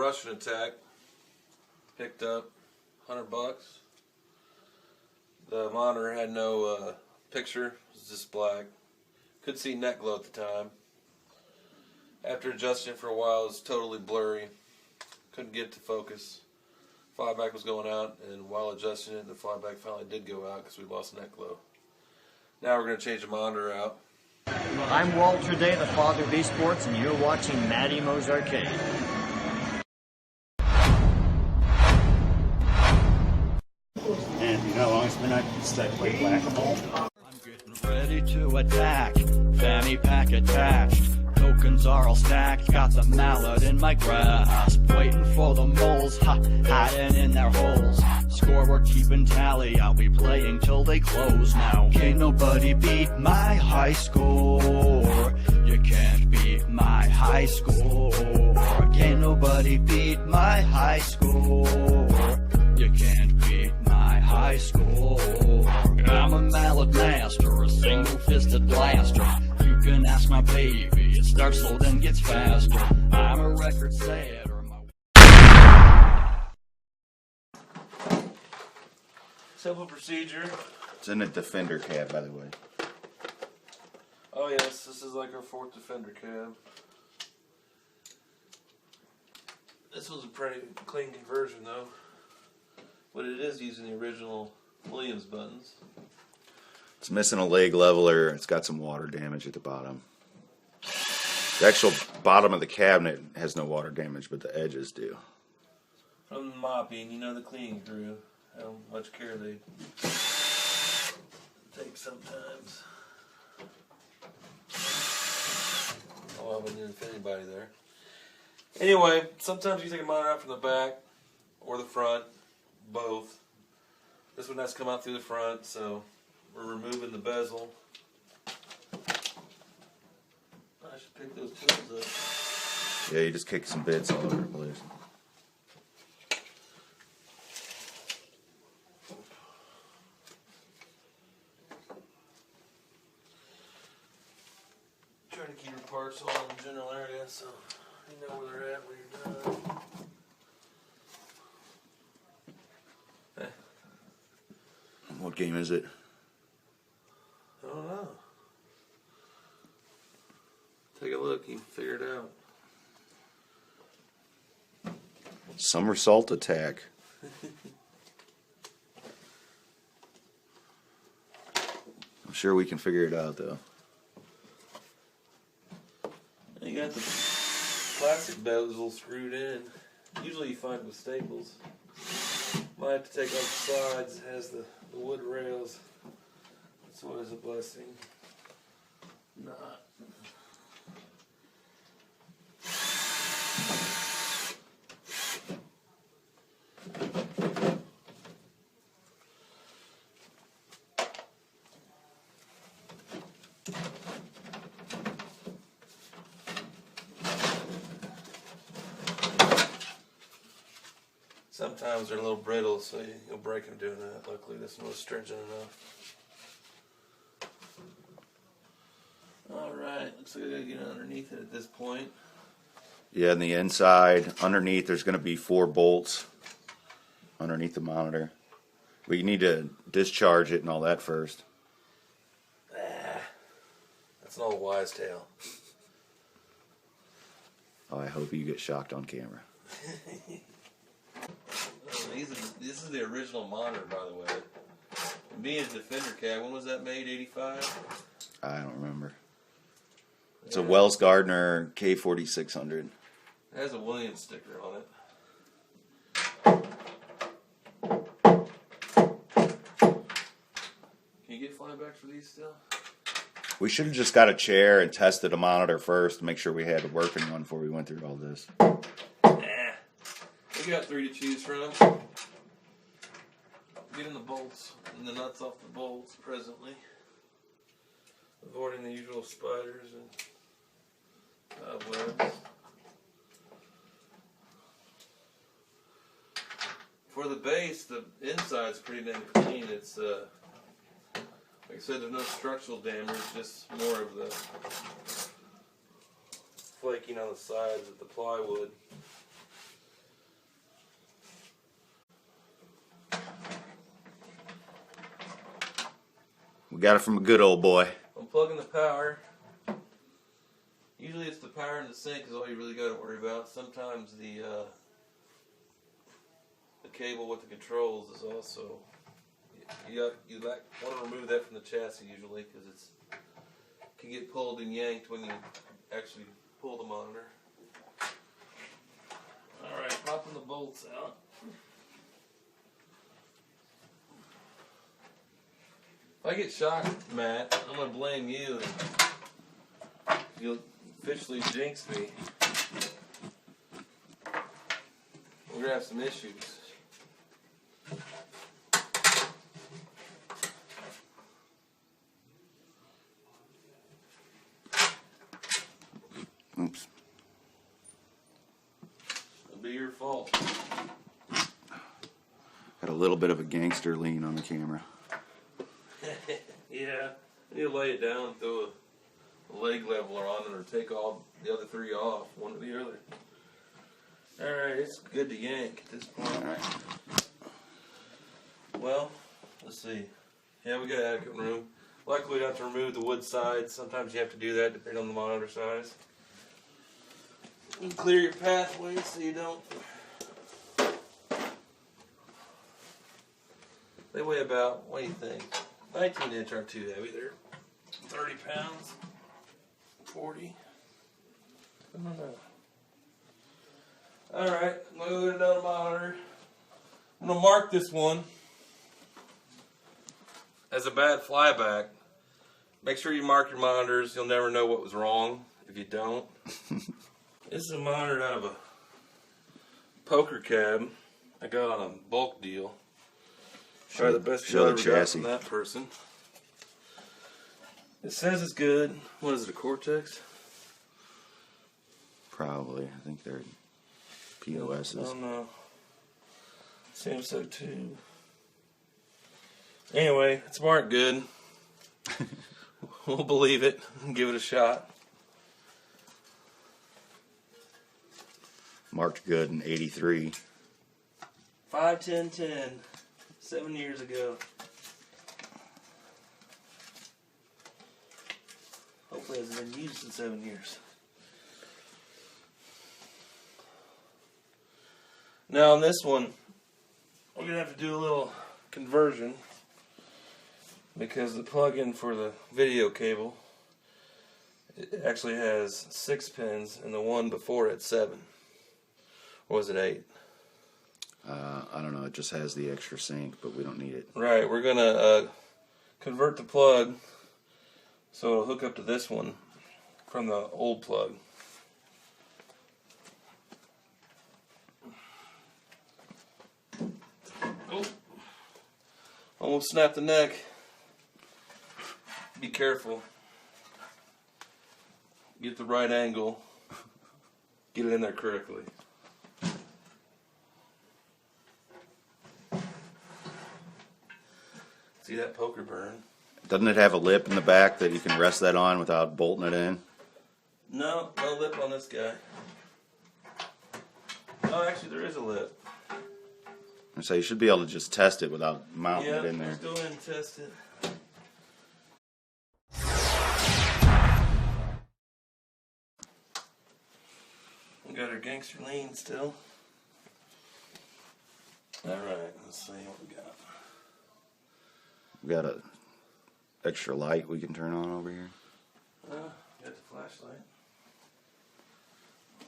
Russian attack. Picked up $100. The monitor had no picture, it was just black. Could see net glow at the time. After adjusting it for a while, it was totally blurry. Couldn't get it to focus. Flyback was going out, and while adjusting it, the flyback finally did go out because we lost net glow. Now we're going to change the monitor out. I'm Walter Day, the father of esports, and you're watching Matty Mo's Arcade. And you know how long it's been since I played Whac-A-Mole? I'm getting ready to attack. Fanny pack attached. Tokens are all stacked. Got the mallet in my grasp. Waiting for the moles, hiding in their holes. Scoreboard keeping tally. I'll be playing till they close now. Can't nobody beat my high score. You can't beat my high score. Can't nobody beat my high score. You can't beat my high score. I'm a mallet master, a single-fisted blaster. You can ask my baby, it starts slow then gets faster. I'm a record setter. Simple procedure. It's in a Defender cab, by the way. Oh yes, this is like our 4th Defender cab. This was a pretty clean conversion though. But it is using the original Williams buttons. It's missing a leg leveler. It's got some water damage at the bottom. The actual bottom of the cabinet has no water damage, but the edges do. From the mopping, you know the cleaning crew, how much care they take sometimes. Oh, I wouldn't offend anybody there. Anyway, sometimes you take a monitor out from the back or the front, both. This one has to come out through the front, so we're removing the bezel. I should pick those tools up. Yeah, you just kick some bits all over the place. Try to keep your parts all in the general area so you know where they're at when you're done. What game is it? I don't know. Take a look, you can figure it out. Somersault attack. I'm sure we can figure it out though. You got the plastic bezel screwed in. Usually you find it with staples. Might have to take off the sides. It has the wood rails. That's always a blessing. Not. Sometimes they're a little brittle, so you'll break them doing that. Luckily, this one was stringent enough. Alright, looks like I gotta get underneath it at this point. Yeah, on the inside, underneath, there's going to be 4 bolts underneath the monitor. We need to discharge it and all that first. That's an old wise tale. Oh, I hope you get shocked on camera. This is the original monitor, by the way. Being a Defender cab, when was that made? 85? I don't remember. It's a Wells Gardner K4600. It has a Williams sticker on it. Can you get flybacks for these still? We should have just got a chair and tested a monitor first to make sure we had a working one before we went through all this. We got 3 to choose from. Getting the bolts and the nuts off the bolts presently. Avoiding the usual spiders and cobwebs. For the base, the inside's pretty damn clean. It's like I said, there's no structural damage, just more of the flaking on the sides of the plywood. We got it from a good old boy. I'm plugging the power. Usually it's the power in the sink is all you really got to worry about. Sometimes the cable with the controls is also, you want to remove that from the chassis usually because it can get pulled and yanked when you actually pull the monitor. Alright, popping the bolts out. If I get shocked, Matt, I'm going to blame you. You'll officially jinx me. We're going to have some issues. Oops. It'll be your fault. Got a little bit of a gangster lean on the camera. Yeah. You lay it down and throw a leg leveler on it or take all the other three off, one or the other. Alright, it's good to yank at this point. Alright. Well, let's see. Yeah, we got adequate room. Luckily, we don't have to remove the wood sides. Sometimes you have to do that depending on the monitor size. You can clear your pathway so you don't. They weigh about, what do you think? 19 inch aren't too heavy. They're 30 pounds. 40. I don't know. Alright, I'm going to go get another monitor. I'm going to mark this one as a bad flyback. Make sure you mark your monitors. You'll never know what was wrong if you don't. This is a monitor out of a poker cab I got on a bulk deal. Probably the best deal I ever got from that person. It says it's good. What is it, a Cortex? Probably. I think they're POSs. I don't know. Seems so too. Anyway, it's marked good. We'll believe it and give it a shot. Marked good in 83. 5-10-10. 7 years ago. Hopefully it hasn't been used in 7 years. Now on this one, we're going to have to do a little conversion because the plug-in for the video cable, it actually has 6 pins and the one before it had 7. Or was it 8? I don't know. It just has the extra sync, but we don't need it. Right, we're going to convert the plug so it'll hook up to this one from the old plug. Oh, almost snapped the neck. Be careful. Get the right angle. Get it in there correctly. See that poker burn? Doesn't it have a lip in the back that you can rest that on without bolting it in? No, no lip on this guy. Oh, actually there is a lip. So you should be able to just test it without mounting it in there. Let's go ahead and test it. We got our gangster lean still. Alright, let's see what we got. We got a extra light we can turn on over here. Got the flashlight.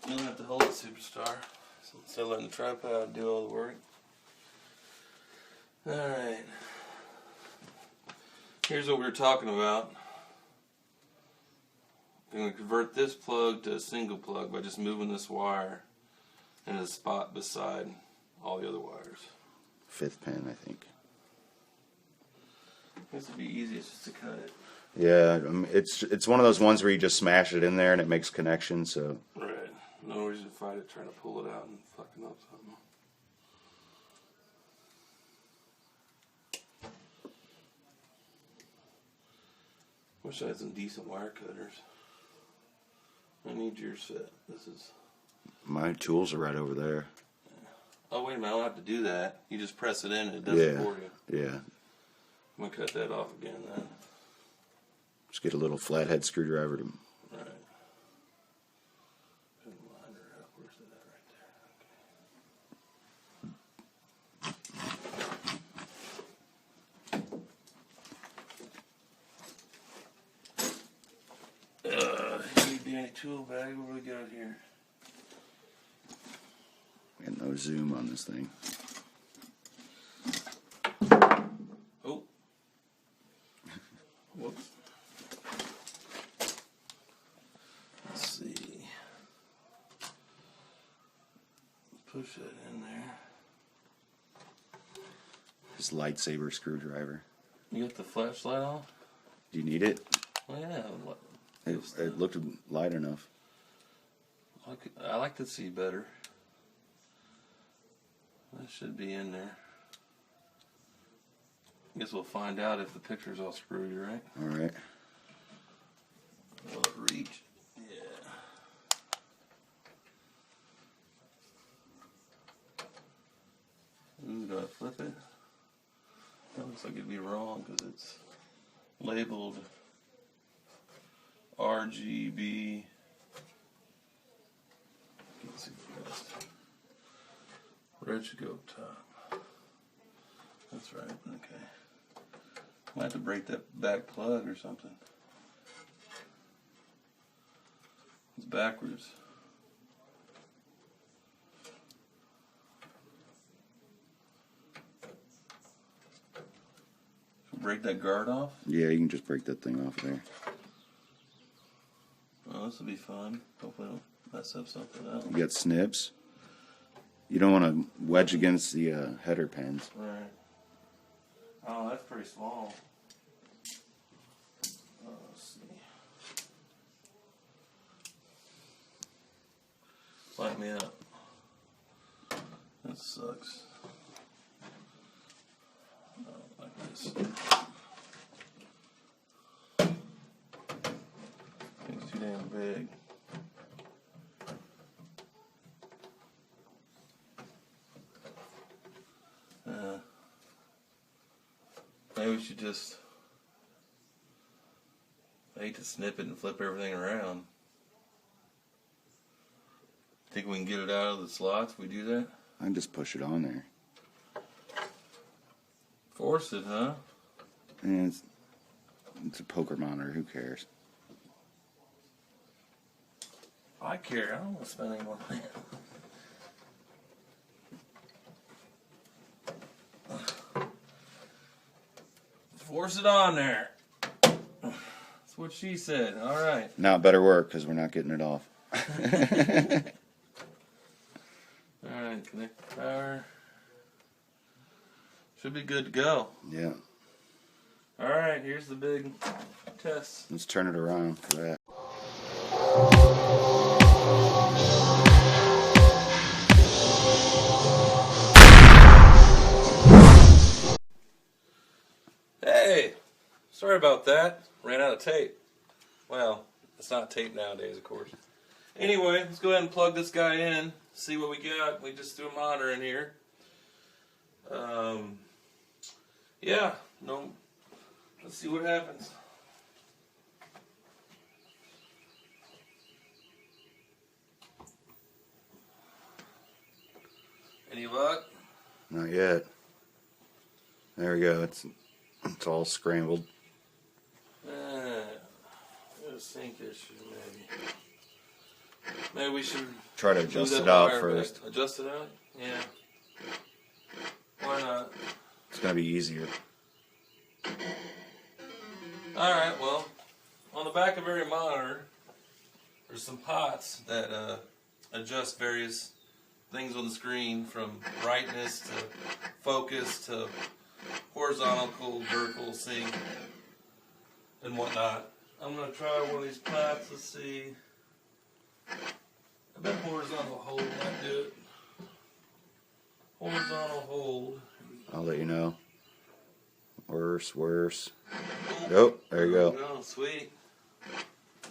You don't have to hold it, Superstar. Instead of letting the tripod do all the work. Alright. Here's what we were talking about. I'm going to convert this plug to a single plug by just moving this wire in a spot beside all the other wires. 5th pin, I think. This would be easiest just to cut it. Yeah, I mean, it's one of those ones where you just smash it in there and it makes connections. So Right. No reason to fight it trying to pull it out and fucking up something. Wish I had some decent wire cutters. I need your set. This is. my tools are right over there. Oh wait a minute! I don't have to do that. You just press it in and it does it for you. Yeah. I'm gonna cut that off again then. Just get a little flathead screwdriver to. Alright. Line her up. Where's it at? Right there. Okay. Danny tool bag. What do we got here? And no zoom on this thing. Oh. Whoops. Let's see. Push that in there. His lightsaber screwdriver. You got the flashlight on? Do you need it? Well, yeah. It looked light enough. I like to see better. That should be in there. Guess we'll find out if the picture's all screwed, right? Alright. Will it reach? Yeah. Ooh, do I flip it? That looks like it'd be wrong because it's labeled RGB. Let's see first. Where'd you go, Tom? That's right, okay. Might have to break that back plug or something. It's backwards. Break that guard off? Yeah, you can just break that thing off there. Oh, this will be fun. Hopefully I don't mess up something else. You got snips. You don't want to wedge against the header pins. Right. Oh, that's pretty small. Oh, let's see. Light me up. That sucks. Oh, like this. It's too damn big. Maybe we should just, I hate to snip it and flip everything around. Think we can get it out of the slots if we do that? I can just push it on there. Force it, huh? And it's a poker monitor, who cares? I care, I don't want to spend any more money. Force it on there. That's what she said. All right. Now it better work because we're not getting it off. All right, connect the power. Should be good to go. Yeah. All right, here's the big test. Let's turn it around for that. Hey, sorry about that. Ran out of tape. Well, it's not tape nowadays, of course. Anyway, let's go ahead and plug this guy in. See what we got. We just threw a monitor in here. Yeah, no. Let's see what happens. Any luck? Not yet. There we go. It's all scrambled. A sync issue, maybe. Maybe we should Try to adjust it out first. Adjust it out? Yeah. Why not? It's going to be easier. Alright, well, on the back of every monitor, there's some pots that adjust various things on the screen, from brightness to focus to horizontal, vertical, sync, and whatnot. I'm going to try one of these pots. Let's see. I bet horizontal hold might do it. Horizontal hold. I'll let you know. Worse. Nope, there you go. Oh, sweet.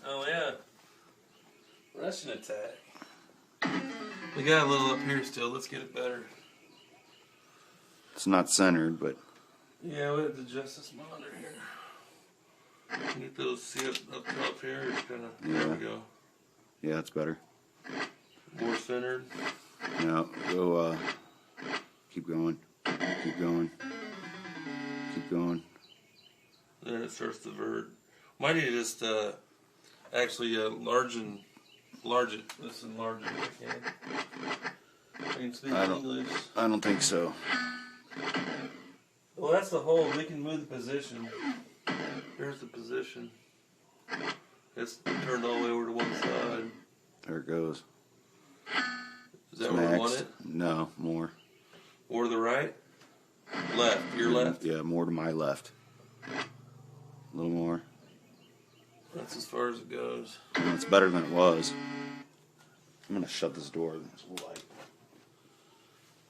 Oh, yeah. Russian attack. We got a little up here still. Let's get it better. It's not centered, but Yeah, we have to adjust this monitor here. Can you feel see up top here? It's kind of there we go. Yeah, that's better. More centered. Now go. Keep going. Keep going. Keep going. Then it starts to vert. Might need to just actually enlarge it. Let's enlarge it if I can. I can speak English. I don't think so. Well, that's the hole. We can move the position. Here's the position. It's turned all the way over to one side. There it goes. Is that where you want it? No, more. More to the right? Left. Your left? Yeah, more to my left. A little more. That's as far as it goes. Well, it's better than it was. I'm going to shut this door. There's light.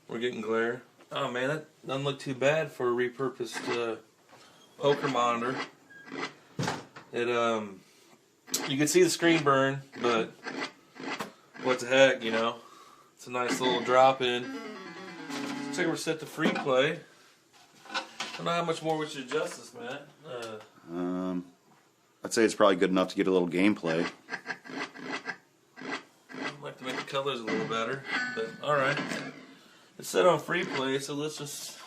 We're getting glare. Oh man, that doesn't look too bad for a repurposed poker monitor. It you can see the screen burn, but what the heck, you know? It's a nice little drop in. Looks like we're set to free play. I don't know how much more we should adjust this, Matt. I'd say it's probably good enough to get a little gameplay. I'd like to make the colors a little better, but alright. It's set on free play, so let's just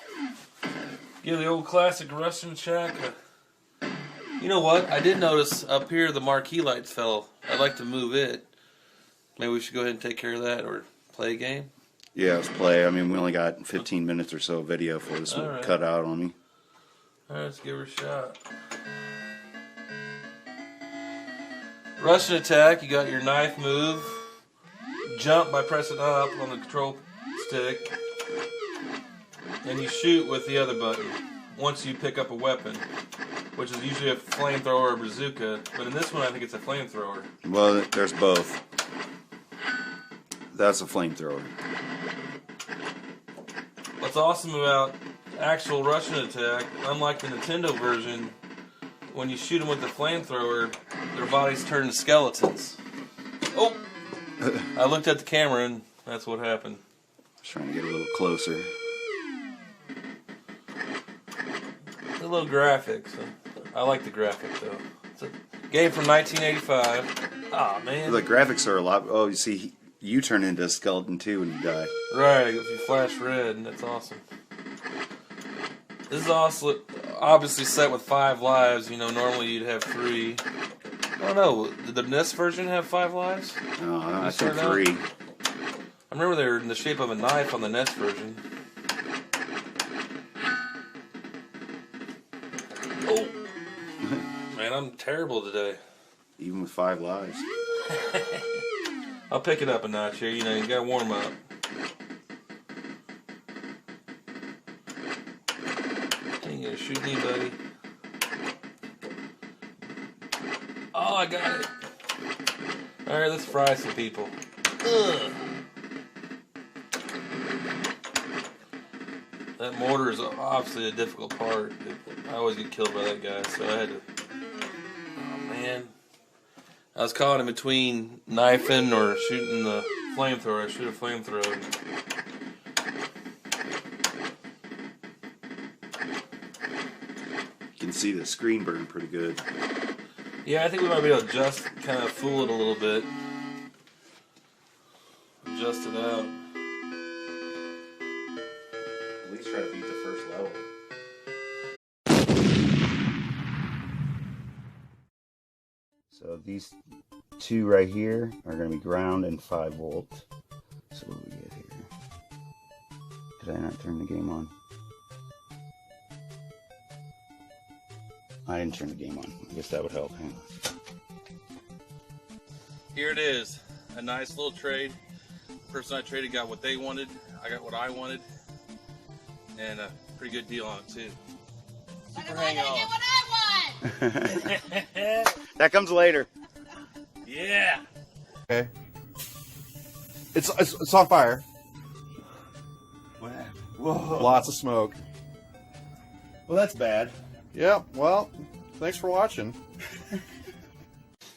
give the old classic Russian check. You know what? I did notice up here the marquee lights fell. I'd like to move it. Maybe we should go ahead and take care of that or play a game. Yeah, let's play. I mean, we only got 15 minutes or so of video for this one cut out on me. Alright, let's give her a shot. Russian attack, you got your knife move. Jump by pressing up on the control stick. And you shoot with the other button once you pick up a weapon, which is usually a flamethrower or a bazooka, but in this one I think it's a flamethrower. Well, there's both. That's a flamethrower. What's awesome about actual Russian attack, unlike the Nintendo version, when you shoot them with the flamethrower, their bodies turn to skeletons. Oh! I looked at the camera and that's what happened. Just trying to get a little closer. A little graphics. I like the graphic though. It's a game from 1985. Aw, man. The graphics are a lot. Oh, you see, you turn into a skeleton too when you die. Right, if you flash red, and that's awesome. This is also obviously set with 5 lives. You know, normally you'd have 3. I don't know. Did the NES version have 5 lives? No, I think 3. I remember they were in the shape of a knife on the NES version. Oh! Man, I'm terrible today. Even with 5 lives. I'll pick it up a notch here. You know, you gotta warm up. Ain't gonna shoot anybody. Oh, I got it. Alright, let's fry some people. Ugh. That mortar is obviously a difficult part. I always get killed by that guy, so I had to... Oh, man. I was caught in between knifing or shooting the flamethrower. I should have flamethrowed. You can see the screen burn pretty good. Yeah, I think we might be able to just kind of fool it a little bit. Adjust it out. At least try to beat the first level. So these 2 right here are going to be ground and 5 volts. So what do we get here? Did I not turn the game on? I didn't turn the game on. I guess that would help. Hang on. Here it is. A nice little trade. The person I traded got what they wanted. I got what I wanted. And a pretty good deal on it, too. Super hang on. Get what I want! That comes later. Yeah! Okay. It's on fire. Whoa. Lots of smoke. Well, that's bad. Yeah, well, thanks for watching.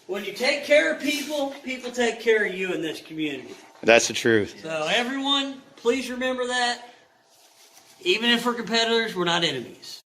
When you take care of people, people take care of you in this community. That's the truth. So everyone, please remember that. Even if we're competitors, we're not enemies.